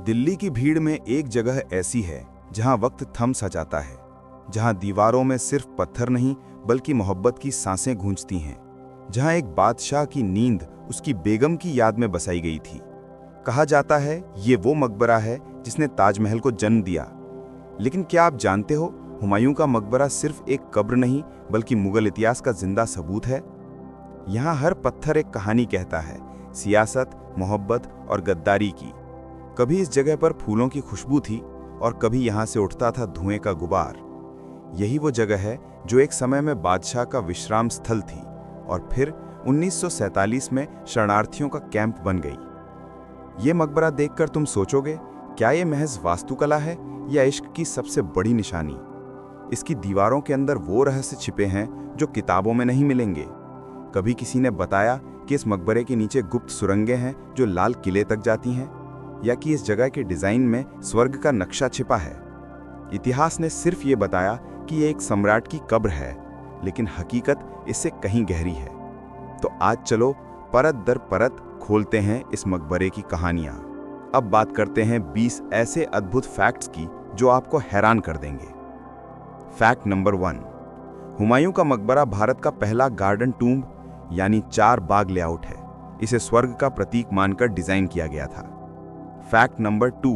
दिल्ली की भीड़ में एक जगह ऐसी है जहां वक्त थम सा जाता है, जहां दीवारों में सिर्फ पत्थर नहीं बल्कि मोहब्बत की सांसें गूंजती हैं, जहां एक बादशाह की नींद उसकी बेगम की याद में बसाई गई थी। कहा जाता है ये वो मकबरा है जिसने ताजमहल को जन्म दिया। लेकिन क्या आप जानते हो, हुमायूं का मकबरा सिर्फ एक कब्र नहीं बल्कि मुगल इतिहास का जिंदा सबूत है। यहाँ हर पत्थर एक कहानी कहता है, सियासत, मोहब्बत और गद्दारी की। कभी इस जगह पर फूलों की खुशबू थी और कभी यहाँ से उठता था धुएं का गुबार। यही वो जगह है जो एक समय में बादशाह का विश्राम स्थल थी और फिर 1947 में शरणार्थियों का कैंप बन गई। ये मकबरा देखकर तुम सोचोगे, क्या ये महज वास्तुकला है या इश्क की सबसे बड़ी निशानी? इसकी दीवारों के अंदर वो रहस्य छिपे हैं जो किताबों में नहीं मिलेंगे। कभी किसी ने बताया कि इस मकबरे के नीचे गुप्त सुरंगें हैं जो लाल किले तक जाती हैं, या कि इस जगह के डिजाइन में स्वर्ग का नक्शा छिपा है। इतिहास ने सिर्फ ये बताया कि ये एक सम्राट की कब्र है, लेकिन हकीकत इससे कहीं गहरी है। तो आज चलो परत दर परत खोलते हैं इस मकबरे की कहानियां। अब बात करते हैं 20 ऐसे अद्भुत फैक्ट्स की जो आपको हैरान कर देंगे। फैक्ट नंबर 1, हुमायूं का मकबरा भारत का पहला गार्डन टूम्ब यानी 4 बाग लेआउट है। इसे स्वर्ग का प्रतीक मानकर डिजाइन किया गया था। फैक्ट नंबर 2,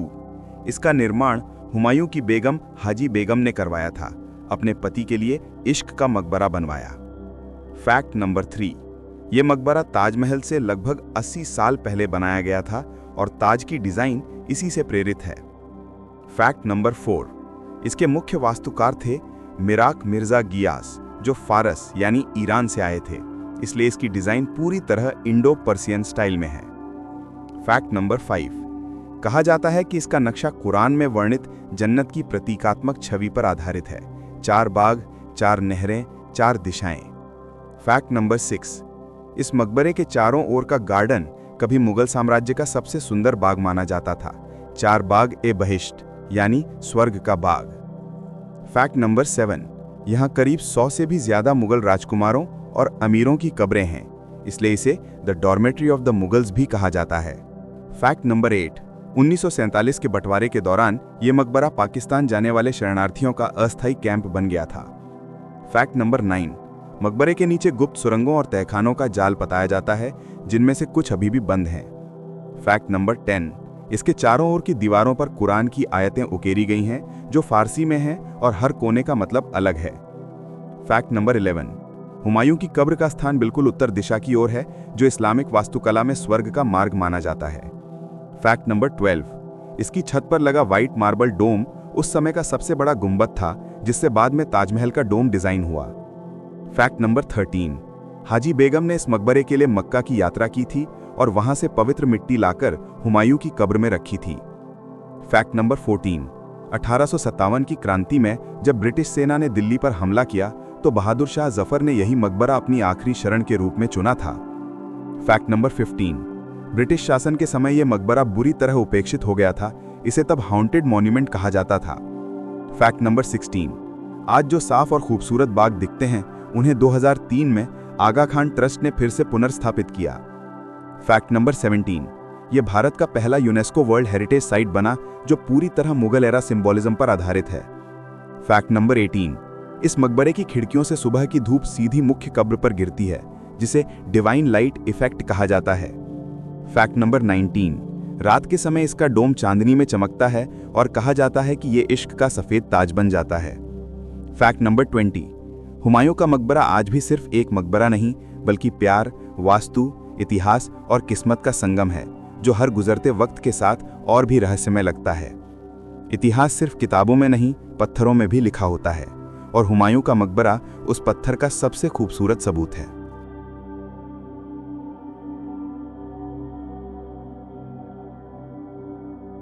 इसका निर्माण हुमायूं की बेगम हाजी बेगम ने करवाया था। अपने पति के लिए इश्क का मकबरा बनवाया। फैक्ट नंबर 3, यह मकबरा ताजमहल से लगभग 80 साल पहले बनाया गया था और ताज की डिजाइन इसी से प्रेरित है। फैक्ट नंबर 4, इसके मुख्य वास्तुकार थे मिराक मिर्जा गियास, जो फारस यानी ईरान से आए थे, इसलिए इसकी डिजाइन पूरी तरह इंडो पर्सियन स्टाइल में है। फैक्ट नंबर 5, कहा जाता है कि इसका नक्शा कुरान में वर्णित जन्नत की प्रतीकात्मक छवि पर आधारित है। 4 बाग, 4 नहरें, 4 दिशाएं। फैक्ट नंबर 6, इस मकबरे के चारों ओर का गार्डन कभी मुगल साम्राज्य का सबसे सुंदर बाग माना जाता था। 4 बाग ए बहिश्त यानी स्वर्ग का बाग। फैक्ट नंबर 7, यहाँ करीब 100 से भी ज्यादा मुगल राजकुमारों और अमीरों की कब्रें हैं, इसलिए इसे the dormitory of the Mughals भी कहा जाता है। फैक्ट नंबर 8, 1947 के बंटवारे के दौरान यह मकबरा पाकिस्तान जाने वाले शरणार्थियों का अस्थायी कैंप बन गया था। फैक्ट नंबर 9, मकबरे के नीचे गुप्त सुरंगों और तहखानों का जाल बताया जाता है, जिनमें से कुछ अभी भी बंद हैं। फैक्ट नंबर 10, इसके चारों ओर की दीवारों पर कुरान की आयतें उकेरी गई हैं, जो फारसी में हैं और हर कोने का मतलब अलग है। फैक्ट नंबर 11, हुमायूं की कब्र का स्थान बिल्कुल उत्तर दिशा की ओर है, जो इस्लामिक वास्तुकला में स्वर्ग का मार्ग माना जाता है। फैक्ट नंबर 12, इसकी छत पर लगा व्हाइट मार्बल डोम उस समय का सबसे बड़ा गुंबद था, जिससे बाद में ताजमहल का डोम डिजाइन हुआ। फैक्ट नंबर 13, हाजी बेगम ने इस मकबरे के लिए मक्का की यात्रा की थी और वहां से पवित्र मिट्टी लाकर हुमायूं की कब्र में रखी थी। फैक्ट नंबर 14, 1857 की क्रांति में जब ब्रिटिश सेना ने दिल्ली पर हमला किया तो बहादुर शाह जफर ने यही मकबरा अपनी आखिरी शरण के रूप में चुना था। फैक्ट नंबर 15, ब्रिटिश शासन के समय यह मकबरा बुरी तरह उपेक्षित हो गया था, इसे तब हाउंटेड मॉन्यूमेंट कहा जाता था। फैक्ट नंबर 16, आज जो साफ और खूबसूरत बाग दिखते हैं उन्हें 2003 में आगा खान ट्रस्ट ने फिर से पुनर्स्थापित किया। फैक्ट नंबर 17, यह भारत का पहला यूनेस्को वर्ल्ड हेरिटेज साइट बना जो पूरी तरह मुगल एरा सिंबोलिज्म पर आधारित है। फैक्ट नंबर 18, इस मकबरे की खिड़कियों से सुबह की धूप सीधी मुख्य कब्र पर गिरती है, जिसे डिवाइन लाइट इफेक्ट कहा जाता है। फैक्ट नंबर 19, रात के समय इसका डोम चांदनी में चमकता है और कहा जाता है कि यह इश्क का सफेद ताज बन जाता है। फैक्ट नंबर 20, हुमायूं का मकबरा आज भी सिर्फ एक मकबरा नहीं बल्कि प्यार, वास्तु, इतिहास और किस्मत का संगम है, जो हर गुजरते वक्त के साथ और भी रहस्यमय लगता है। इतिहास सिर्फ किताबों में नहीं, पत्थरों में भी लिखा होता है, और हुमायूं का मकबरा उस पत्थर का सबसे खूबसूरत सबूत है।